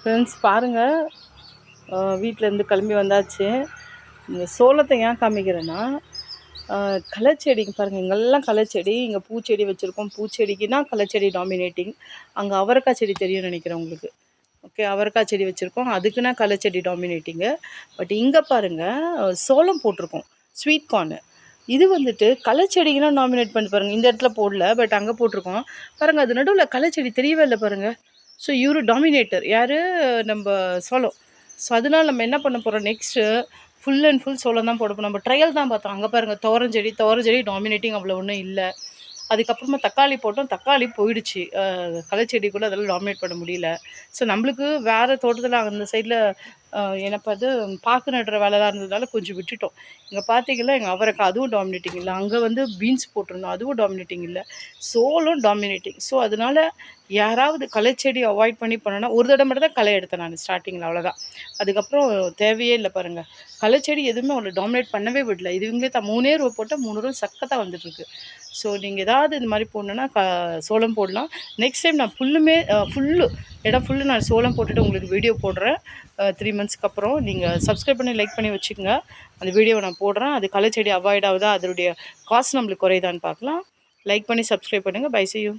Friends பாருங்கள், வீட்டிலேருந்து கிளம்பி வந்தாச்சு. இந்த சோளத்தை ஏன் காமிக்கிறேன்னா, களைச்செடிங்க பாருங்கள், இங்கெல்லாம் களைச்செடி, இங்கே பூச்செடி வச்சுருக்கோம். பூச்செடிக்குன்னா களைச்செடி டாமினேட்டிங். அங்கே அவரைக்காய் செடி தெரியும்னு நினைக்கிறேன் உங்களுக்கு. ஓகே, அவரைக்காய் செடி வச்சுருக்கோம், அதுக்குன்னா களைச்செடி டாமினேட்டிங்கு. பட் இங்கே பாருங்கள், சோளம் போட்டிருக்கோம், ஸ்வீட் கார்னு. இது வந்துட்டு களைச்செடிக்கெல்லாம் டாமினேட் பண்ணி பாருங்கள். இந்த இடத்துல போடல, பட் அங்கே போட்டிருக்கோம் பாருங்கள். அது நடுவில் களைச்செடி தெரியவே இல்லை பாருங்கள். ஸோ இவரு டாமினேட்டர் யார்? நம்ம சோளம். ஸோ அதனால் நம்ம என்ன பண்ண போகிறோம் நெக்ஸ்ட்டு, ஃபுல் அண்ட் ஃபுல் சோளம் தான் போட போகிறோம். நம்ம ட்ரையல் தான் பார்த்தோம். அங்கே பாருங்கள், துவரஞ்செடி டாமினேட்டிங் அவ்வளோ ஒன்றும் இல்லை. அதுக்கப்புறமா தக்காளி போட்டோம், தக்காளி போயிடுச்சு. களைச்செடி கூட அதெல்லாம் டாமினேட் பண்ண முடியல. ஸோ நம்மளுக்கு வேறு தோட்டத்தில் அந்த சைடில் எனக்கு அது பாக்கு நடுற வேலைலாம் இருந்ததுனால கொஞ்சம் விட்டுட்டோம். இங்கே பார்த்தீங்கன்னா எங்கள் அவரைக்காய் அதுவும் டாமினேட்டிங் இல்லை. அங்கே வந்து பீன்ஸ் போட்டிருந்தோம், அதுவும் டாமினேட்டிங் இல்லை. சோளம் டாமினேட்டிங். ஸோ அதனால் யாராவது களைச்செடி அவாய்ட் பண்ணி பண்ணோன்னா, ஒரு தடவை மட்டும் தான் களை எடுத்தேன் நான் ஸ்டார்டிங்கில், அவ்வளோதான். அதுக்கப்புறம் தேவையே இல்லை பாருங்கள். களைச்செடி எதுவுமே அவ்வளோ டாமினேட் பண்ணவே விடல. இது இவங்களே தான் 3 ரூ போட்டால் 3 ரூ சக்கத்தாக வந்துட்டுருக்கு. ஸோ நீங்கள் ஏதாவது இந்த மாதிரி போடணுன்னா சோளம் போடலாம். நெக்ஸ்ட் டைம் நான் இடம் ஃபுல்லு நான் சோளம் போட்டுட்டு உங்களுக்கு வீடியோ போடுறேன். 3 மந்த்ஸ்க்கு அப்புறம் நீங்கள் சப்ஸ்கிரைப் பண்ணி லைக் பண்ணி வச்சுக்கோங்க. அந்த வீடியோவை நான் போடுறேன். அது களைச்செடி அவாய்ட் ஆகுதா, அதனுடைய காஸ்ட் நம்மளுக்கு குறையுதான்னு பார்க்கலாம். லைக் பண்ணி சப்ஸ்கிரைப் பண்ணுங்கள். Bye, see you.